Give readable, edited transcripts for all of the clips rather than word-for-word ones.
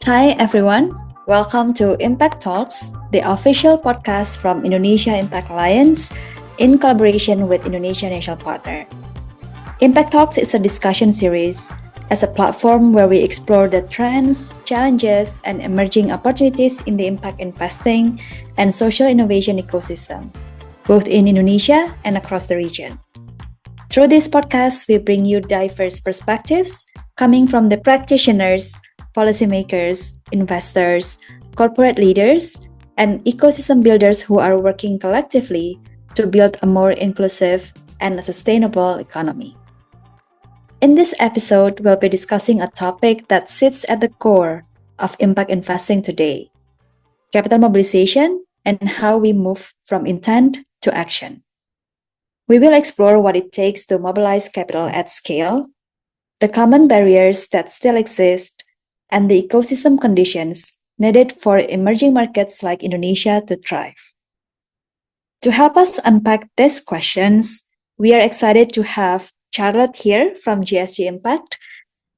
Hi everyone, welcome to Impact Talks, the official podcast from Indonesia Impact Alliance in collaboration with Indonesia National Partner. Impact Talks is a discussion series as a platform where we explore the trends, challenges, and emerging opportunities in the impact investing and social innovation ecosystem, both in Indonesia and across the region. Through this podcast, we bring you diverse perspectives coming from the practitioners, policymakers, investors, corporate leaders, and ecosystem builders who are working collectively to build a more inclusive and sustainable economy. In this episode, we'll be discussing a topic that sits at the core of impact investing today: capital mobilization and how we move from intent to action. We will explore what it takes to mobilize capital at scale, the common barriers that still exist, and the ecosystem conditions needed for emerging markets like Indonesia to thrive. To help us unpack these questions, we are excited to have Charlotte here from GSG Impact,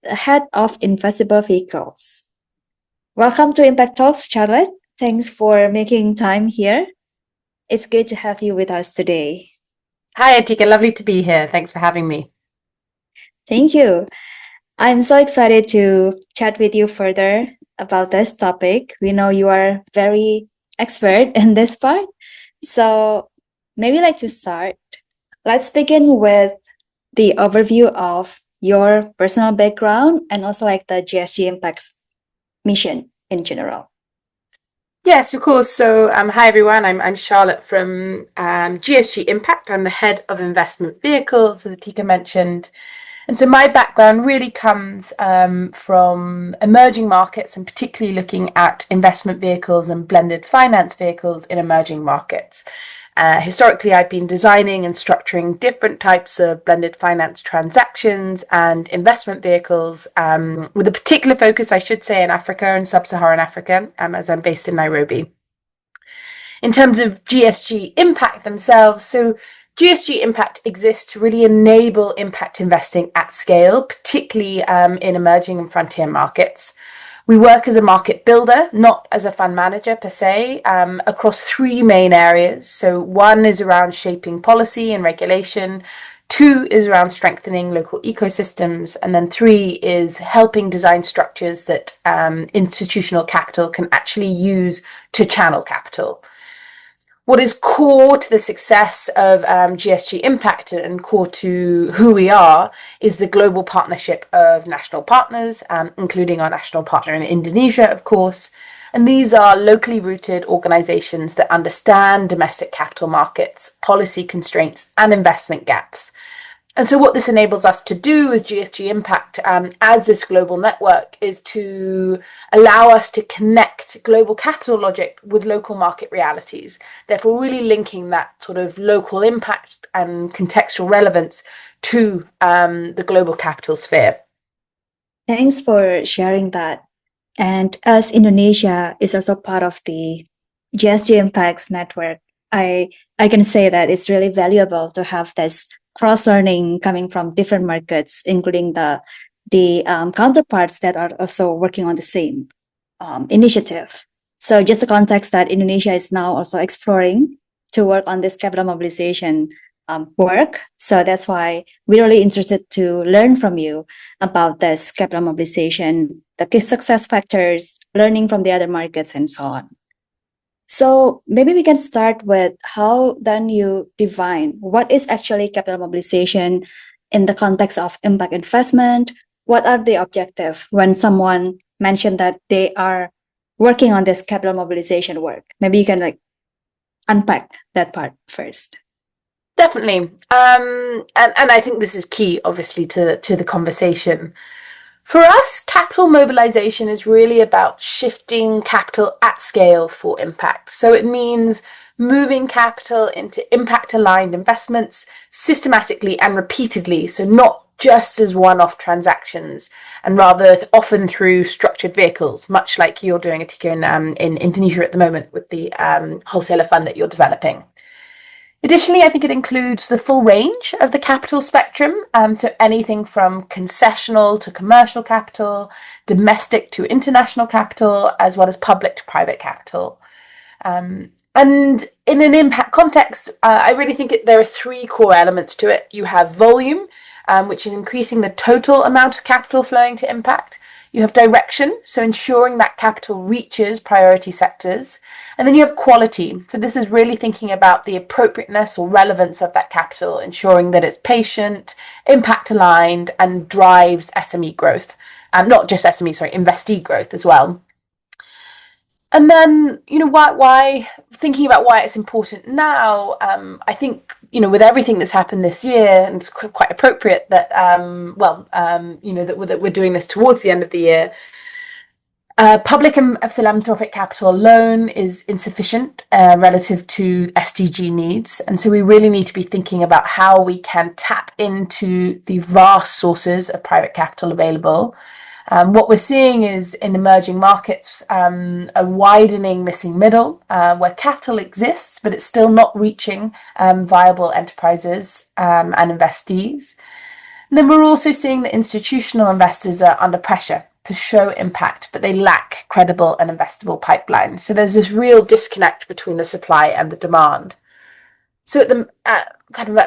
the head of Investible Vehicles. Welcome to Impact Talks, Charlotte. Thanks for making time here. It's good to have you with us today. Hi, Atika. Lovely to be here. Thanks for having me. Thank you. I'm so excited to chat with you further about this topic. We know you are very expert in this part. So maybe like to start, let's begin with the overview of your personal background and also like the GSG Impact's mission in general. Yes, of course. So, hi everyone. I'm Charlotte from GSG Impact. I'm the head of investment vehicles, as Atika mentioned. And so my background really comes from emerging markets and particularly looking at investment vehicles and blended finance vehicles in emerging markets. Historically, I've been designing and structuring different types of blended finance transactions and investment vehicles with a particular focus, I should say, in Africa and Sub-Saharan Africa, as I'm based in Nairobi. In terms of GSG Impact themselves, so GSG Impact exists to really enable impact investing at scale, particularly in emerging and frontier markets. We work as a market builder, not as a fund manager per se, across three main areas. So one is around shaping policy and regulation, two is around strengthening local ecosystems, and then three is helping design structures that institutional capital can actually use to channel capital. What is core to the success of GSG Impact and core to who we are is the global partnership of national partners, including our national partner in Indonesia, of course. And these are locally rooted organizations that understand domestic capital markets, policy constraints, and investment gaps. And so what this enables us to do as GSG Impact, as this global network, is to allow us to connect global capital logic with local market realities, therefore really linking that sort of local impact and contextual relevance to the global capital sphere. Thanks for sharing that. And as Indonesia is also part of the GSG Impacts network, I can say that it's really valuable to have this cross-learning coming from different markets, including the counterparts that are also working on the same initiative. So just the context that Indonesia is now also exploring to work on this capital mobilization work. So that's why we're really interested to learn from you about this capital mobilization, the key success factors, learning from the other markets, and so on. So maybe we can start with how then you define what is actually capital mobilization in the context of impact investment. What are the objectives when someone mentioned that they are working on this capital mobilization work? Maybe you can like unpack that part first. Definitely. And I think this is key, obviously, to the conversation. For us, capital mobilization is really about shifting capital at scale for impact. So it means moving capital into impact-aligned investments systematically and repeatedly, so not just as one-off transactions, and rather often through structured vehicles, much like you're doing, Atika, in Indonesia at the moment with the wholesaler fund that you're developing. Additionally, I think it includes the full range of the capital spectrum, so anything from concessional to commercial capital, domestic to international capital, as well as public to private capital. And in an impact context, I really think there are three core elements to it. You have volume, which is increasing the total amount of capital flowing to impact. You have direction, so ensuring that capital reaches priority sectors. And then you have quality. So this is really thinking about the appropriateness or relevance of that capital, ensuring that it's patient, impact aligned, and drives SME growth. Not just SME, sorry, investee growth as well. And then, why thinking about why it's important now, I think, with everything that's happened this year, and it's quite appropriate that, that we're doing this towards the end of the year, public and philanthropic capital alone is insufficient relative to SDG needs. And so we really need to be thinking about how we can tap into the vast sources of private capital available. What we're seeing is in emerging markets, a widening missing middle where capital exists, but it's still not reaching viable enterprises and investees. And then we're also seeing that institutional investors are under pressure to show impact, but they lack credible and investable pipelines. So there's this real disconnect between the supply and the demand. So at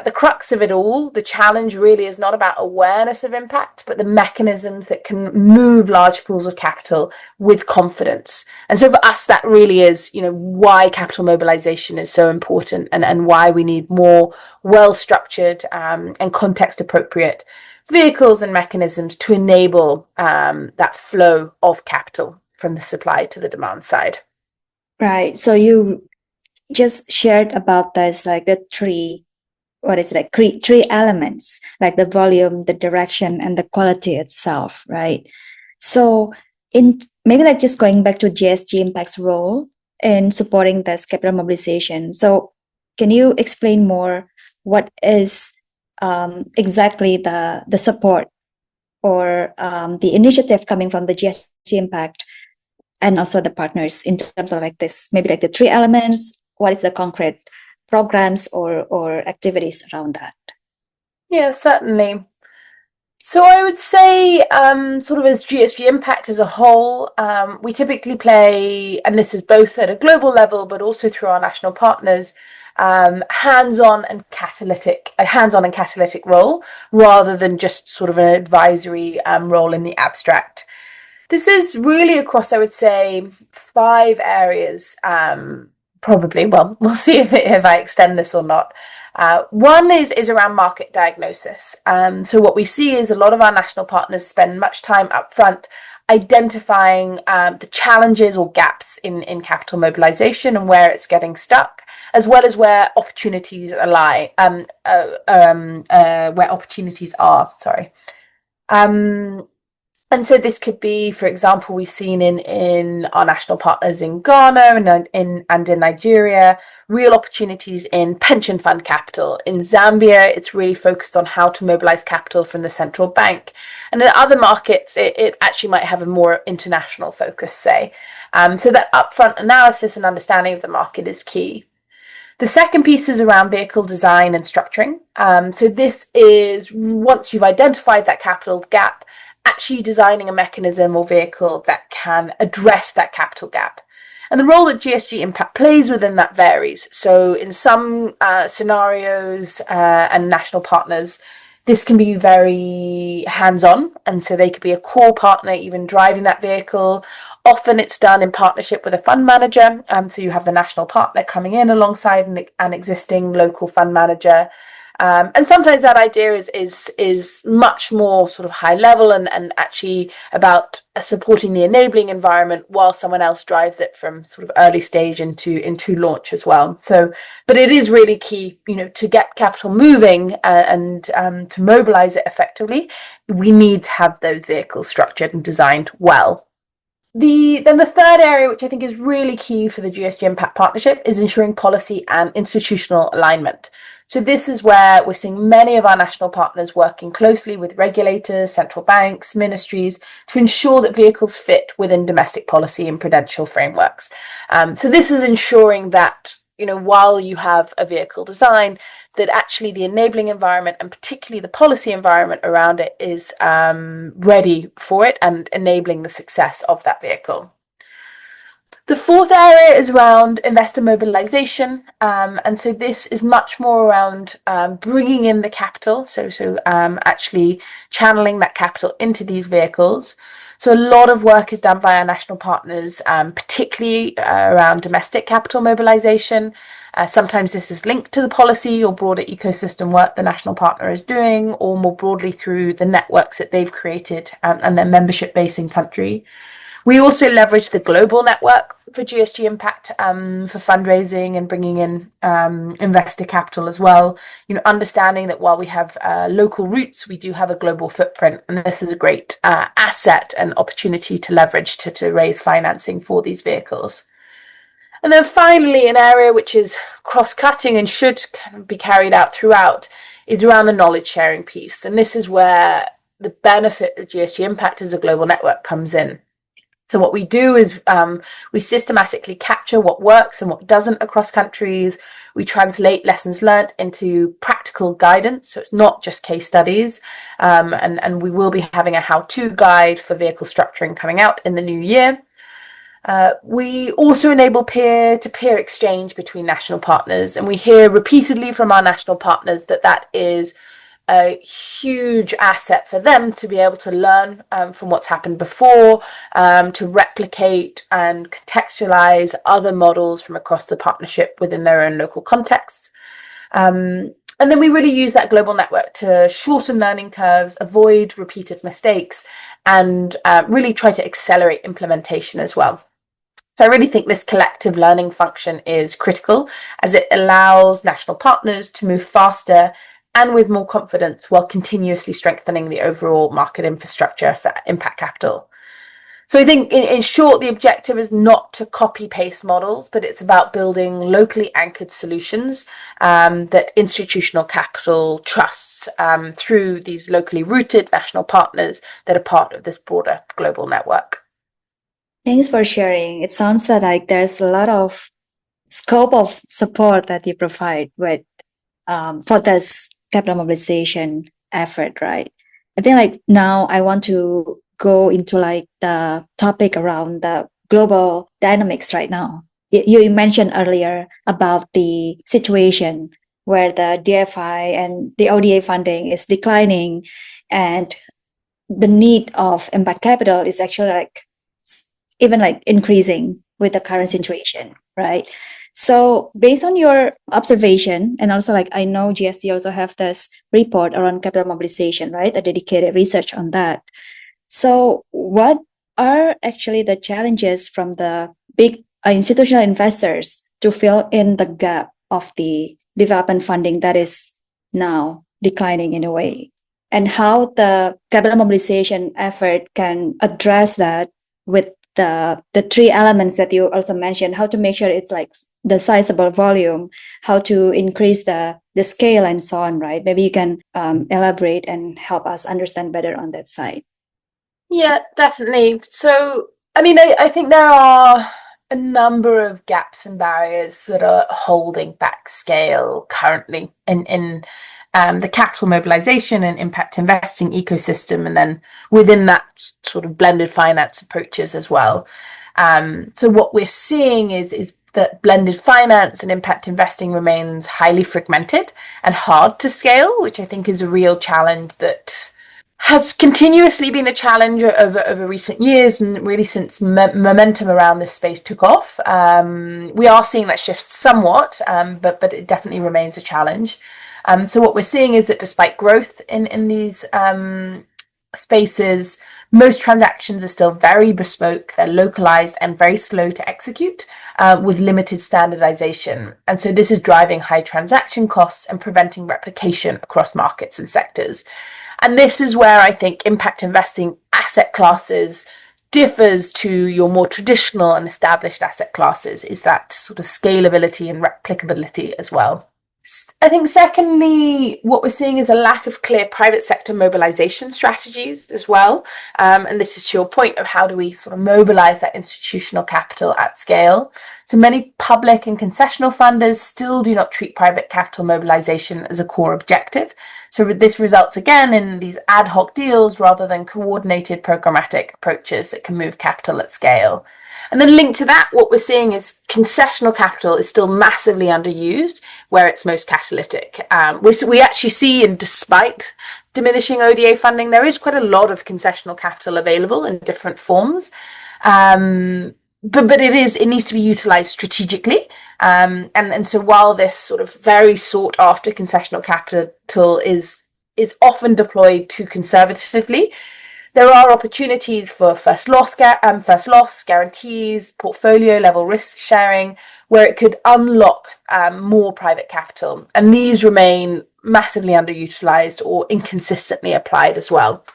the crux of it all, the challenge really is not about awareness of impact, but the mechanisms that can move large pools of capital with confidence. And so for us, that really is, why capital mobilization is so important, and why we need more well-structured and context-appropriate vehicles and mechanisms to enable that flow of capital from the supply to the demand side. Right. So you just shared about this, like the three elements, like the volume, the direction, and the quality itself, right? So in maybe like just going back to GSG Impact's role in supporting this capital mobilization. So can you explain more what is exactly the support or the initiative coming from the GSG Impact and also the partners in terms of like this, maybe like the three elements? What is the concrete programs or activities around that? Yeah, certainly. So I would say sort of as GSG Impact as a whole, we typically play, and this is both at a global level, but also through our national partners, hands-on and catalytic role, rather than just sort of an advisory role in the abstract. This is really across, I would say, 5 areas, probably. Well, we'll see if I extend this or not. One is around market diagnosis. So what we see is a lot of our national partners spend much time up front identifying the challenges or gaps in capital mobilization and where it's getting stuck, as well as where opportunities lie, where opportunities are. Sorry. And so this could be, for example, we've seen in our national partners in Ghana and in Nigeria, real opportunities in pension fund capital. In Zambia, it's really focused on how to mobilize capital from the central bank. And in other markets, it actually might have a more international focus, say. So that upfront analysis and understanding of the market is key. The second piece is around vehicle design and structuring. So this is, once you've identified that capital gap, actually designing a mechanism or vehicle that can address that capital gap. And the role that GSG Impact plays within that varies. So in some scenarios and national partners, this can be very hands-on, and so they could be a core partner even driving that vehicle. Often it's done in partnership with a fund manager, so you have the national partner coming in alongside an existing local fund manager. And sometimes that idea is much more sort of high level and actually about supporting the enabling environment while someone else drives it from sort of early stage into launch as well. So, but it is really key, to get capital moving and to mobilize it effectively, we need to have those vehicles structured and designed well. Then the third area, which I think is really key for the GSG Impact Partnership, is ensuring policy and institutional alignment. So this is where we're seeing many of our national partners working closely with regulators, central banks, ministries to ensure that vehicles fit within domestic policy and prudential frameworks. So this is ensuring that while you have a vehicle design, that actually the enabling environment and particularly the policy environment around it is ready for it and enabling the success of that vehicle. The fourth area is around investor mobilization, and so this is much more around bringing in the capital, so actually channeling that capital into these vehicles. So a lot of work is done by our national partners, particularly around domestic capital mobilization. Sometimes this is linked to the policy or broader ecosystem work the national partner is doing, or more broadly through the networks that they've created and their membership base in country. We also leverage the global network for GSG Impact for fundraising and bringing in investor capital as well. Understanding that while we have local roots, we do have a global footprint, and this is a great asset and opportunity to leverage to raise financing for these vehicles. And then finally, an area which is cross-cutting and should be carried out throughout is around the knowledge sharing piece. And this is where the benefit of GSG Impact as a global network comes in. So what we do is we systematically capture what works and what doesn't across countries. We translate lessons learned into practical guidance, so it's not just case studies. And we will be having a how-to guide for vehicle structuring coming out in the new year. We also enable peer-to-peer exchange between national partners, and we hear repeatedly from our national partners that is a huge asset for them to be able to learn from what's happened before, to replicate and contextualize other models from across the partnership within their own local contexts. And then we really use that global network to shorten learning curves, avoid repeated mistakes, and really try to accelerate implementation as well. So I really think this collective learning function is critical, as it allows national partners to move faster and with more confidence while continuously strengthening the overall market infrastructure for impact capital. So I think in short, the objective is not to copy paste models, but it's about building locally anchored solutions that institutional capital trusts through these locally rooted national partners that are part of this broader global network. Thanks for sharing. It sounds like there's a lot of scope of support that you provide with for this capital mobilization effort, right? I think now I want to go into the topic around the global dynamics right now. You mentioned earlier about the situation where the DFI and the ODA funding is declining, and the need of impact capital is actually even increasing with the current situation, right? So based on your observation, and also I know GSG also have this report around capital mobilization, right? A dedicated research on that. So what are actually the challenges from the big institutional investors to fill in the gap of the development funding that is now declining in a way? And how the capital mobilization effort can address that with the three elements that you also mentioned, how to make sure it's the sizable volume, how to increase the scale and so on, right? Maybe you can elaborate and help us understand better on that side. Yeah, definitely. So, I think there are a number of gaps and barriers that are holding back scale currently in the capital mobilization and impact investing ecosystem, and then within that sort of blended finance approaches as well. So what we're seeing is that blended finance and impact investing remains highly fragmented and hard to scale, which I think is a real challenge that has continuously been a challenge over recent years, and really since momentum around this space took off. We are seeing that shift somewhat, but it definitely remains a challenge. So what we're seeing is that despite growth in these spaces, most transactions are still very bespoke, they're localized and very slow to execute, with limited standardization. And so this is driving high transaction costs and preventing replication across markets and sectors. And this is where I think impact investing asset classes differs to your more traditional and established asset classes, is that sort of scalability and replicability as well. I think secondly, what we're seeing is a lack of clear private sector mobilization strategies as well. And this is to your point of how do we sort of mobilize that institutional capital at scale. So many public and concessional funders still do not treat private capital mobilization as a core objective. So this results again in these ad hoc deals rather than coordinated programmatic approaches that can move capital at scale. And then linked to that, what we're seeing is concessional capital is still massively underused where it's most catalytic. We actually see, and despite diminishing ODA funding, there is quite a lot of concessional capital available in different forms. But it needs to be utilized strategically. And so while this sort of very sought after concessional capital is often deployed too conservatively, there are opportunities for first loss guarantees, portfolio level risk sharing, where it could unlock more private capital. And these remain massively underutilized or inconsistently applied as well.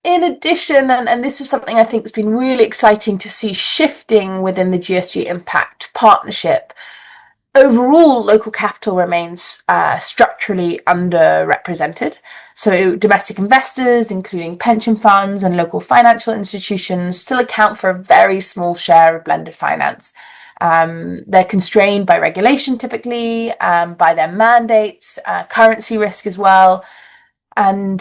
In addition, and this is something I think has been really exciting to see shifting within the GSG Impact partnership, overall, local capital remains structurally underrepresented. So domestic investors, including pension funds and local financial institutions, still account for a very small share of blended finance. They're constrained by regulation typically, by their mandates, currency risk as well, and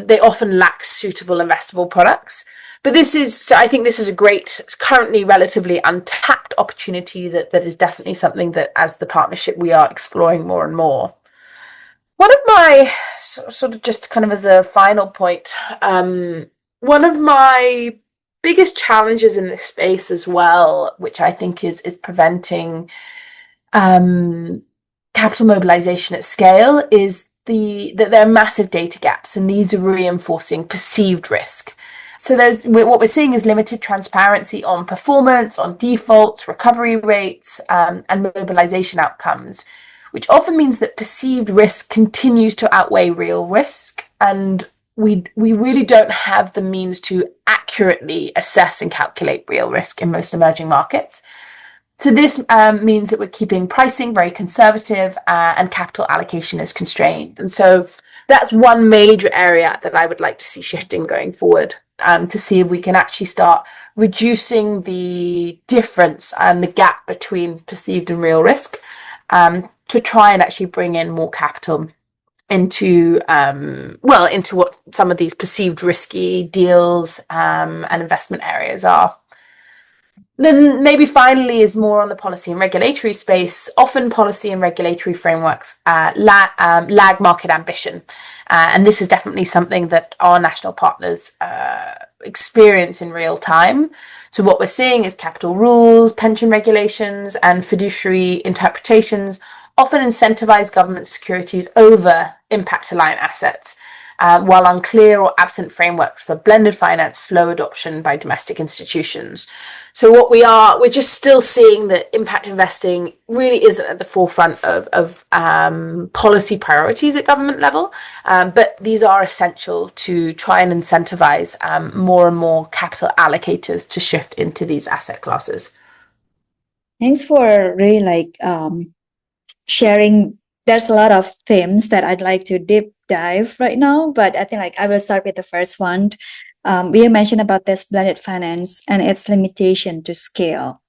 they often lack suitable investable products. But I think this is a great, currently relatively untapped opportunity that is definitely something that as the partnership we are exploring more and more. One of my, sort of just kind of as a final point, one of my biggest challenges in this space as well, which I think is preventing capital mobilization at scale, is that there are massive data gaps, and these are reinforcing perceived risk. So what we're seeing is limited transparency on performance, on defaults, recovery rates, and mobilization outcomes, which often means that perceived risk continues to outweigh real risk. And we really don't have the means to accurately assess and calculate real risk in most emerging markets. So this means that we're keeping pricing very conservative and capital allocation is constrained. And so that's one major area that I would like to see shifting going forward. To see if we can actually start reducing the difference and the gap between perceived and real risk, to try and actually bring in more capital into what some of these perceived risky deals and investment areas are. Then maybe finally is more on the policy and regulatory space. Often policy and regulatory frameworks lag market ambition. And this is definitely something that our national partners experience in real time. So what we're seeing is capital rules, pension regulations, and fiduciary interpretations often incentivize government securities over impact-aligned assets, while unclear or absent frameworks for blended finance slow adoption by domestic institutions. So we're just still seeing that impact investing really isn't at the forefront of policy priorities at government level, but these are essential to try and incentivize more and more capital allocators to shift into these asset classes. Thanks for really sharing. There's a lot of themes that I'd like to deep dive right now, but I think I will start with the first one. We mentioned about this blended finance and its limitation to scale.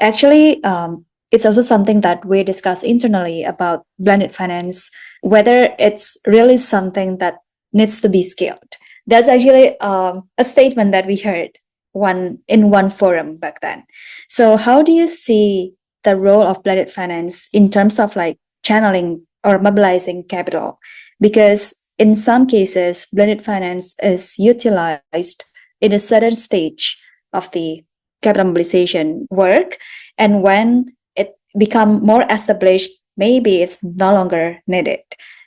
Actually, it's also something that we discuss internally about blended finance, whether it's really something that needs to be scaled. That's actually a statement that we heard in one forum back then. So how do you see the role of blended finance in terms of channeling or mobilizing capital? Because in some cases, blended finance is utilized in a certain stage of the capital mobilization work, and when it becomes more established, maybe it's no longer needed.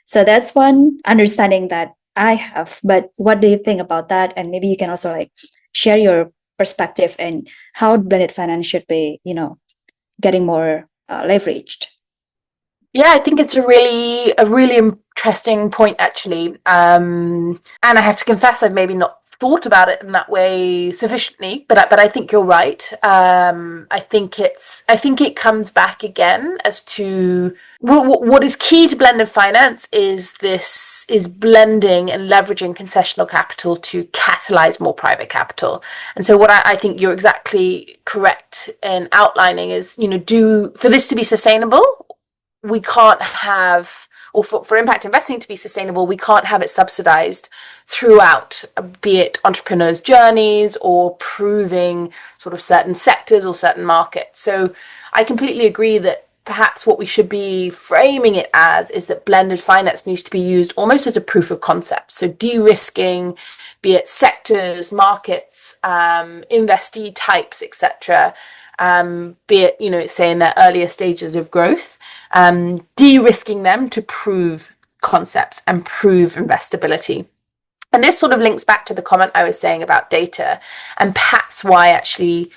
So that's one understanding that I have. But what do you think about that? And maybe you can also share your perspective and how blended finance should be, getting more leveraged. Yeah, I think it's a really interesting point, actually. And I have to confess, I've maybe not thought about it in that way sufficiently, but I think you're right. I think it comes back again as to what is key to blended finance is blending and leveraging concessional capital to catalyze more private capital. And so what I think you're exactly correct in outlining is, for this to be sustainable, we can't have, or for impact investing to be sustainable, we can't have it subsidized throughout, be it entrepreneurs' journeys or proving sort of certain sectors or certain markets. So I completely agree that perhaps what we should be framing it as is that blended finance needs to be used almost as a proof of concept. So de-risking, be it sectors, markets, investee types, etc., be it, say in their earlier stages of growth, de-risking them to prove concepts and prove investability. And this sort of links back to the comment I was saying about data, and perhaps why actually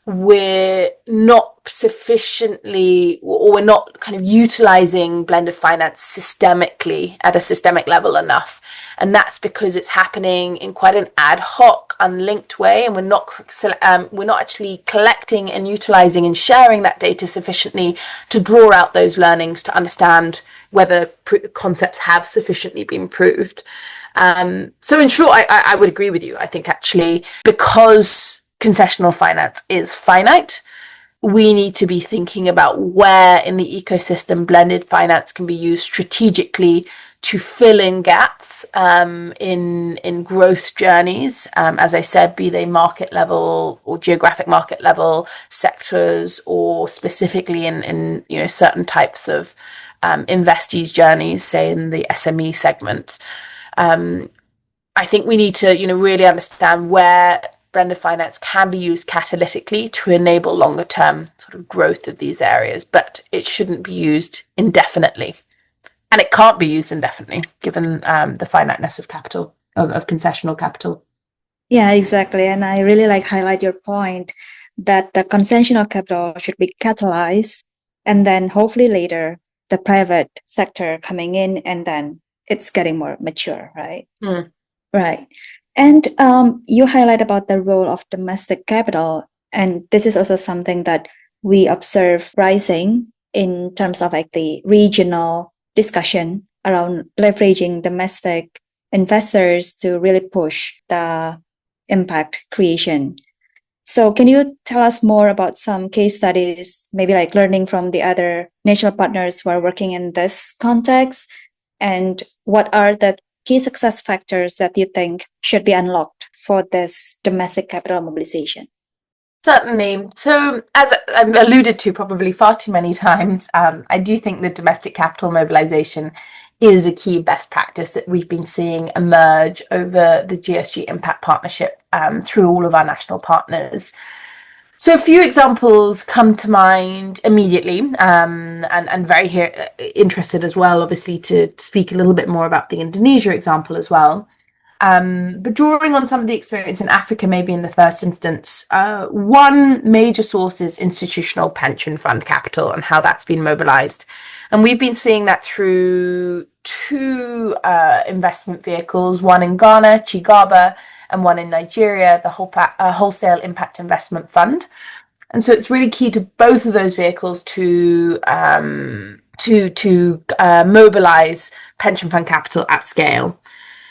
we're not sufficiently, or we're not kind of utilizing blended finance systemically at a systemic level enough. And that's because it's happening in quite an ad hoc, unlinked way, and we're not actually collecting and utilizing and sharing that data sufficiently to draw out those learnings to understand whether concepts have sufficiently been proved. So in short, I would agree with you. I think actually, because concessional finance is finite, we need to be thinking about where in the ecosystem blended finance can be used strategically to fill in gaps in growth journeys, as I said, be they market level or geographic market level, sectors, or specifically in certain types of investees' journeys, say in the SME segment. I think we need to really understand where blended finance can be used catalytically to enable longer term sort of growth of these areas, but it shouldn't be used indefinitely. And it can't be used indefinitely, given the finiteness of capital, of concessional capital. Yeah, exactly. And I really highlight your point that the concessional capital should be catalyzed, and then hopefully later the private sector coming in, and then it's getting more mature, right? Right. And you highlight about the role of domestic capital, and this is also something that we observe rising in terms of the regional discussion around leveraging domestic investors to really push the impact creation. So can you tell us more about some case studies, maybe learning from the other national partners who are working in this context, and what are the key success factors that you think should be unlocked for this domestic capital mobilization? Certainly. So, as I've alluded to probably far too many times, I do think the domestic capital mobilization is a key best practice that we've been seeing emerge over the GSG Impact Partnership through all of our national partners. So a few examples come to mind immediately, and very interested as well, obviously, to speak a little bit more about the Indonesia example as well. But drawing on some of the experience in Africa, maybe in the first instance, one major source is institutional pension fund capital and how that's been mobilized. And we've been seeing that through two investment vehicles, one in Ghana, Chigaba, and one in Nigeria, the Wholesale Impact Investment Fund. And so it's really key to both of those vehicles to mobilize pension fund capital at scale.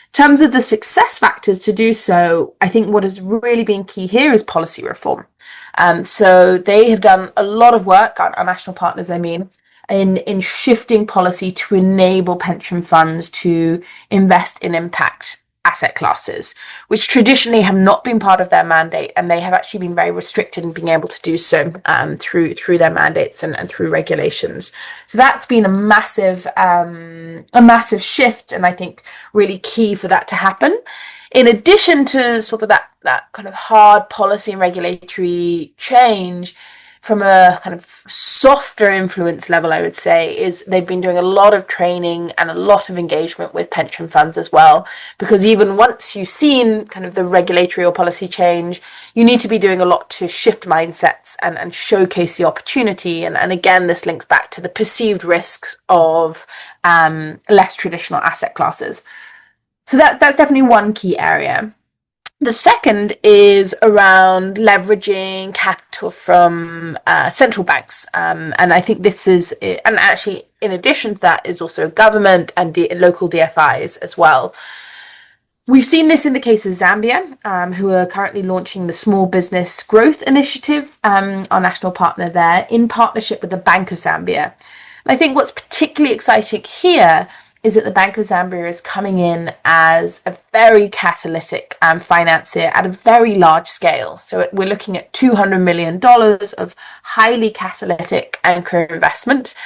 In terms of the success factors to do so, I think what has really been key here is policy reform. So they have done a lot of work, our national partners, in shifting policy to enable pension funds to invest in impact asset classes, which traditionally have not been part of their mandate, and they have actually been very restricted in being able to do so through their mandates and through regulations. So that's been a massive shift, and I think really key for that to happen. In addition to sort of that kind of hard policy and regulatory change, from a kind of softer influence level, I would say, is they've been doing a lot of training and a lot of engagement with pension funds as well. Because even once you've seen kind of the regulatory or policy change, you need to be doing a lot to shift mindsets and showcase the opportunity. And again, this links back to the perceived risks of less traditional asset classes. So that's definitely one key area. The second is around leveraging capital from central banks. And I think this is, and actually in addition to that is also government and local DFIs as well. We've seen this in the case of Zambia, who are currently launching the Small Business Growth Initiative, our national partner there, in partnership with the Bank of Zambia. And I think what's particularly exciting here is that the Bank of Zambia is coming in as a very catalytic financier at a very large scale. So we're looking at $200 million of highly catalytic anchor investment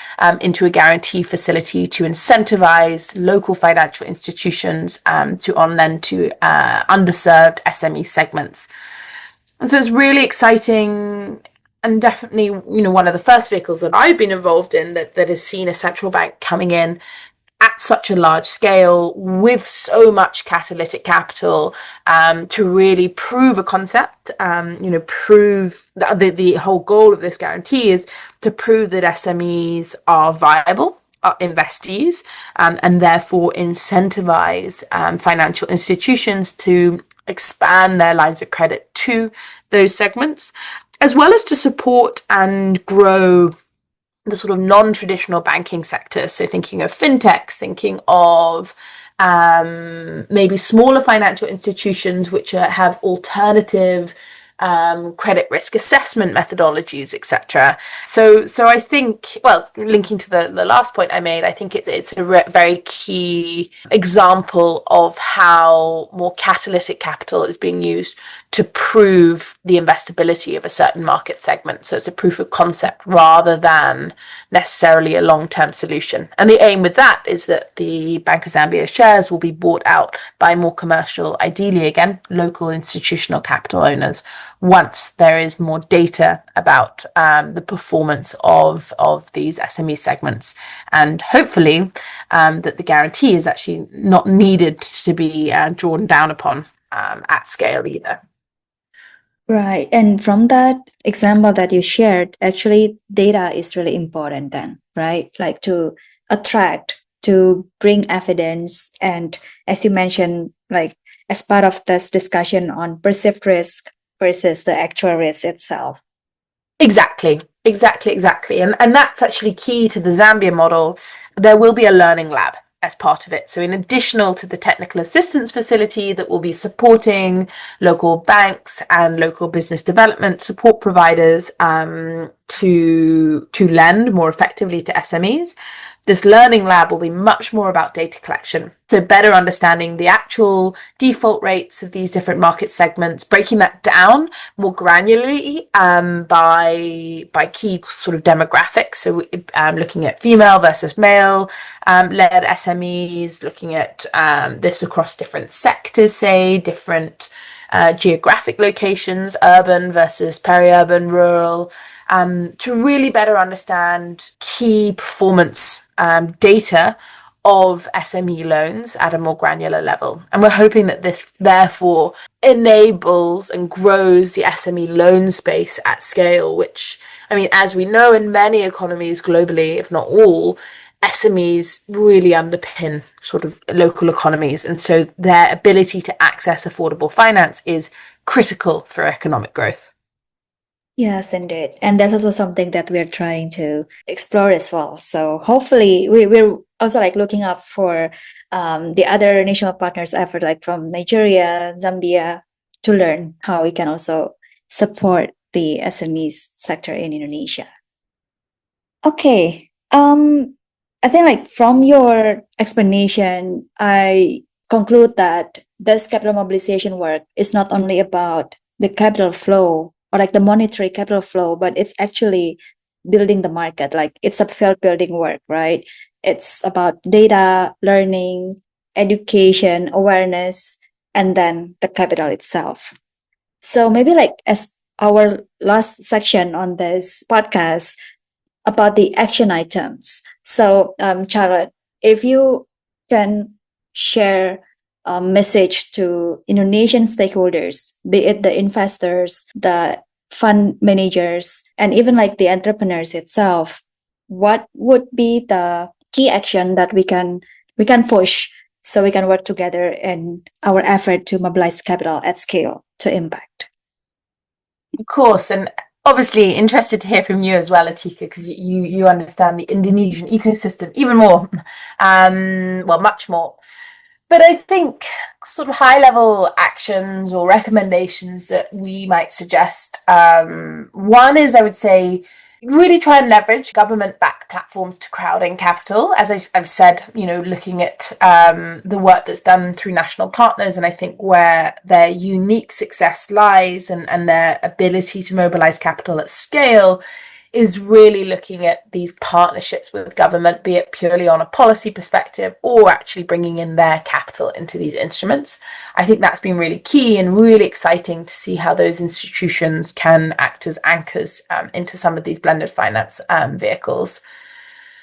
into a guarantee facility to incentivize local financial institutions to on lend to underserved SME segments. And so it's really exciting, and definitely, one of the first vehicles that I've been involved in that has seen a central bank coming in at such a large scale with so much catalytic capital to really prove a concept, prove that the whole goal of this guarantee is to prove that SMEs are viable, are investees, and therefore incentivize financial institutions to expand their lines of credit to those segments, as well as to support and grow the sort of non-traditional banking sector. So thinking of fintechs, thinking of maybe smaller financial institutions which have alternative credit risk assessment methodologies, etc. So I think, well, linking to the last point I made, I think it's a very key example of how more catalytic capital is being used to prove the investability of a certain market segment. So it's a proof of concept rather than necessarily a long-term solution. And the aim with that is that the Bank of Zambia shares will be bought out by more commercial, ideally again, local institutional capital owners, once there is more data about the performance of these SME segments. And hopefully that the guarantee is actually not needed to be drawn down upon at scale either. Right. And from that example that you shared, actually data is really important then, right? Like to attract, to bring evidence. And as you mentioned, like as part of this discussion on perceived risk versus the actual risk itself. Exactly. And that's actually key to the Zambia model. There will be a learning lab as part of it. So in additional to the technical assistance facility that will be supporting local banks and local business development support providers to lend more effectively to SMEs, this learning lab will be much more about data collection. So better understanding the actual default rates of these different market segments, breaking that down more granularly by key sort of demographics. So looking at female versus male led SMEs, looking at this across different sectors, say different geographic locations, urban versus peri-urban, rural, to really better understand key performance data of SME loans at a more granular level. And we're hoping that this therefore enables and grows the SME loan space at scale, which, I mean, as we know in many economies globally, if not all, SMEs really underpin sort of local economies. And so their ability to access affordable finance is critical for economic growth. Yes, indeed. And that's also something that we're trying to explore as well. So hopefully we're also like looking up for the other national partners effort, like from Nigeria, Zambia, to learn how we can also support the SMEs sector in Indonesia. Okay. I think like from your explanation, I conclude that this capital mobilization work is not only about the capital flow or like the monetary capital flow, but it's actually building the market. Like it's a field building work, right? It's about data, learning, education, awareness, and then the capital itself. So maybe like as our last section on this podcast about the action items. So Charlotte, if you can share a message to Indonesian stakeholders, be it the investors, the fund managers, and even like the entrepreneurs itself, what would be the key action that we can push so we can work together in our effort to mobilize capital at scale to impact. Of course, and obviously interested to hear from you as well, Atika, because you understand the Indonesian ecosystem even more, well, much more. But I think sort of high level actions or recommendations that we might suggest. One is, I would say, really try and leverage government-backed platforms to crowd in capital. As I've said, looking at the work that's done through national partners, and I think where their unique success lies and their ability to mobilize capital at scale is really looking at these partnerships with government, be it purely on a policy perspective or actually bringing in their capital into these instruments. I think that's been really key and really exciting to see how those institutions can act as anchors into some of these blended finance vehicles.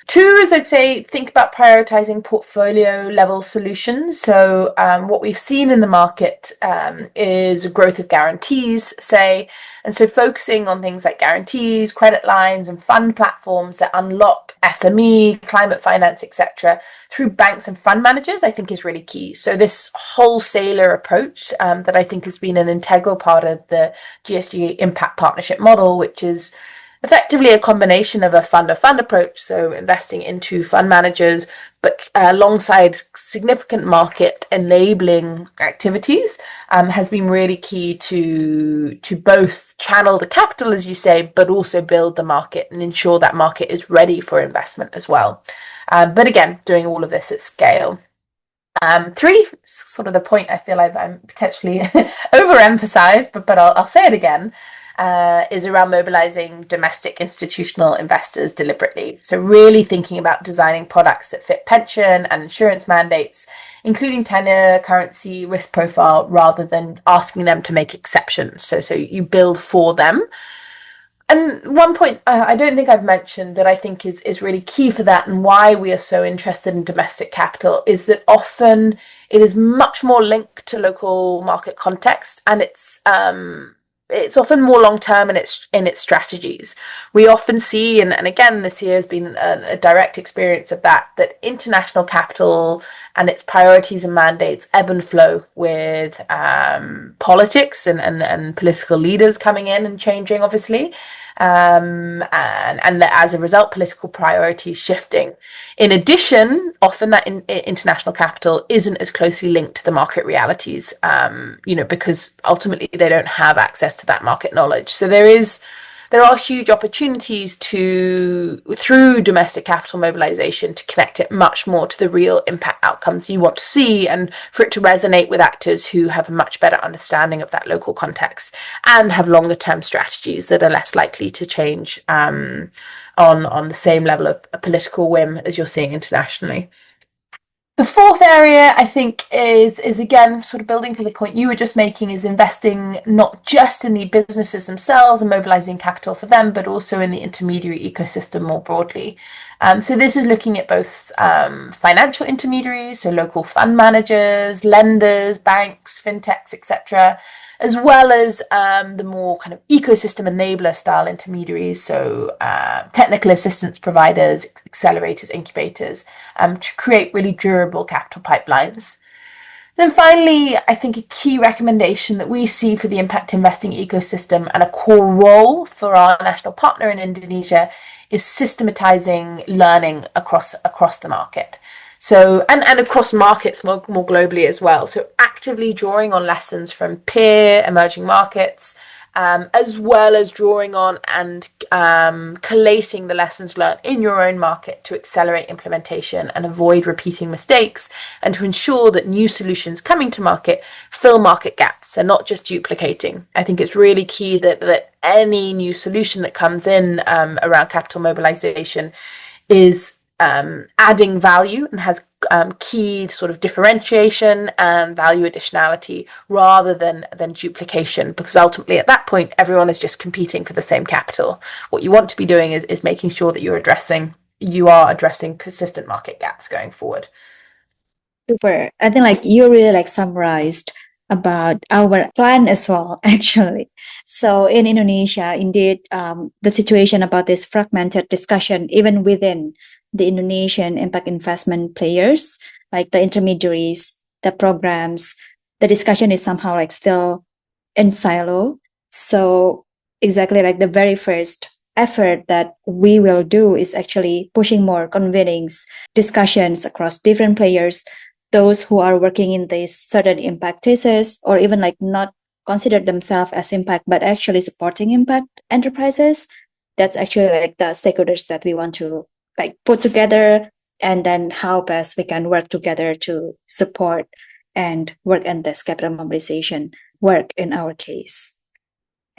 Two is, I'd say, think about prioritizing portfolio level solutions. So what we've seen in the market is a growth of guarantees, say, and so focusing on things like guarantees, credit lines, and fund platforms that unlock SME, climate finance, etc., through banks and fund managers, I think is really key. So this wholesaler approach that I think has been an integral part of the GSG Impact partnership model, which is effectively a combination of a fund-of-fund approach, so investing into fund managers, but alongside significant market enabling activities, has been really key to both channel the capital, as you say, but also build the market and ensure that market is ready for investment as well. But again, doing all of this at scale. Three, sort of the point I feel I'm potentially overemphasized, but I'll say it again. Is around mobilizing domestic institutional investors deliberately. So really thinking about designing products that fit pension and insurance mandates, including tenor, currency, risk profile, rather than asking them to make exceptions. So you build for them. And one point I don't think I've mentioned that I think is really key for that and why we are so interested in domestic capital is that often it is much more linked to local market context, and it's often more long-term in its strategies. We often see, and again, this year has been a direct experience of that international capital and its priorities and mandates ebb and flow with politics and political leaders coming in and changing, obviously. And as a result, political priorities shifting. In addition, often that international capital isn't as closely linked to the market realities, because ultimately they don't have access to that market knowledge. So there are huge opportunities through domestic capital mobilization to connect it much more to the real impact outcomes you want to see, and for it to resonate with actors who have a much better understanding of that local context and have longer term strategies that are less likely to change on the same level of a political whim as you're seeing internationally. The fourth area, I think, is again, sort of building to the point you were just making, is investing not just in the businesses themselves and mobilizing capital for them, but also in the intermediary ecosystem more broadly. So this is looking at both financial intermediaries, so local fund managers, lenders, banks, fintechs, etc., as well as the more kind of ecosystem enabler style intermediaries, so technical assistance providers, accelerators, incubators, to create really durable capital pipelines. Then finally, I think a key recommendation that we see for the impact investing ecosystem and a core role for our national partner in Indonesia is systematizing learning across the market. So, and across markets more globally as well. So actively drawing on lessons from peer emerging markets, as well as drawing on and collating the lessons learned in your own market to accelerate implementation and avoid repeating mistakes, and to ensure that new solutions coming to market fill market gaps and not just duplicating. I think it's really key that any new solution that comes in around capital mobilization is adding value and has key sort of differentiation and value additionality rather than duplication, because ultimately at that point everyone is just competing for the same capital. What you want to be doing is making sure that you are addressing persistent market gaps going forward. Super. I think you really summarized about our plan as well, actually. So in Indonesia, indeed, the situation about this fragmented discussion, even within the Indonesian impact investment players, like the intermediaries, the programs, the discussion is somehow like still in silo. So exactly like the very first effort that we will do is actually pushing more convenings, discussions across different players, those who are working in these certain impact thesis, or even like not consider themselves as impact, but actually supporting impact enterprises. That's actually like the stakeholders that we want to like put together, and then how best we can work together to support and work in this capital mobilization work in our case.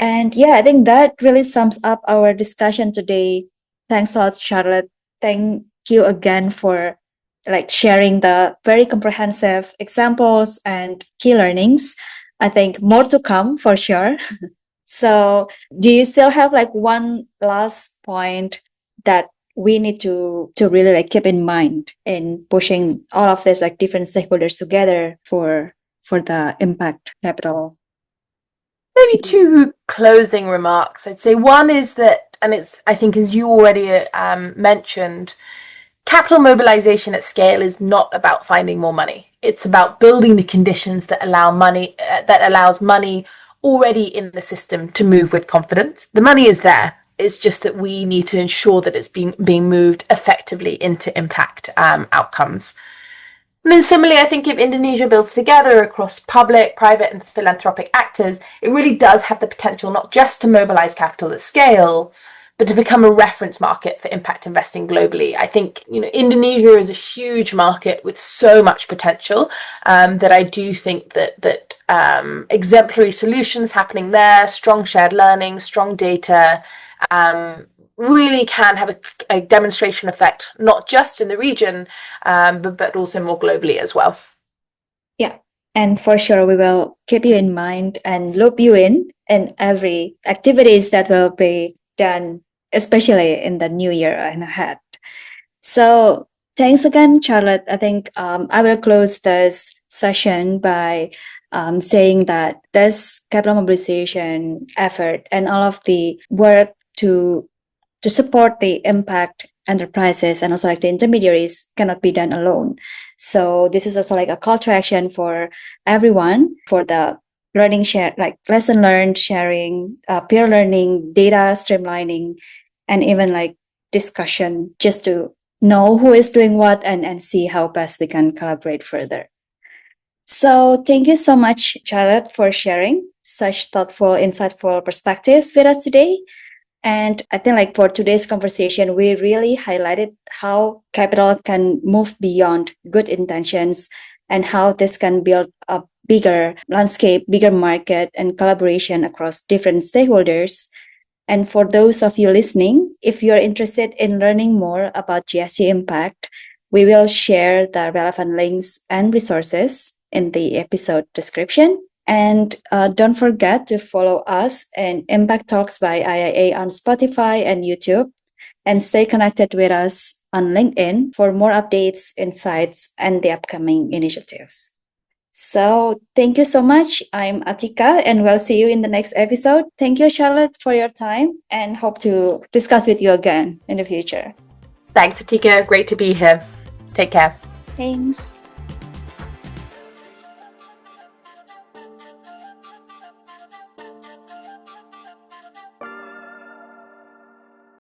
And yeah, I think that really sums up our discussion today. Thanks a lot, Charlotte. Thank you again for like sharing the very comprehensive examples and key learnings. I think more to come for sure. So do you still have like one last point that we need to really like keep in mind in pushing all of this like different stakeholders together for the impact capital? Maybe two closing remarks. I'd say one is that, and it's, I think, as you already mentioned, capital mobilization at scale is not about finding more money. It's about building the conditions that allows money already in the system to move with confidence. The money is there. It's just that we need to ensure that it's being moved effectively into impact outcomes. And then similarly, I think if Indonesia builds together across public, private and philanthropic actors, it really does have the potential not just to mobilize capital at scale, but to become a reference market for impact investing globally. I think, Indonesia is a huge market with so much potential that I do think that exemplary solutions happening there, strong shared learning, strong data, really can have a demonstration effect, not just in the region, but also more globally as well. Yeah, and for sure we will keep you in mind and loop you in every activities that will be done, especially in the new year and ahead. So thanks again, Charlotte. I think I will close this session by saying that this capital mobilization effort and all of the work to support the impact enterprises and also like the intermediaries cannot be done alone. So this is also like a call to action for everyone for the learning share, like lesson learned sharing, peer learning, data streamlining, and even like discussion just to know who is doing what and see how best we can collaborate further. So thank you so much, Charlotte, for sharing such thoughtful, insightful perspectives with us today. And I think like for today's conversation, we really highlighted how capital can move beyond good intentions and how this can build a bigger landscape, bigger market and collaboration across different stakeholders. And for those of you listening, if you're interested in learning more about GSG Impact, we will share the relevant links and resources in the episode description. And don't forget to follow us in Impact Talks by IIA on Spotify and YouTube, and stay connected with us on LinkedIn for more updates, insights, and the upcoming initiatives. So thank you so much. I'm Atika, and we'll see you in the next episode. Thank you, Charlotte, for your time, and hope to discuss with you again in the future. Thanks, Atika. Great to be here. Take care. Thanks.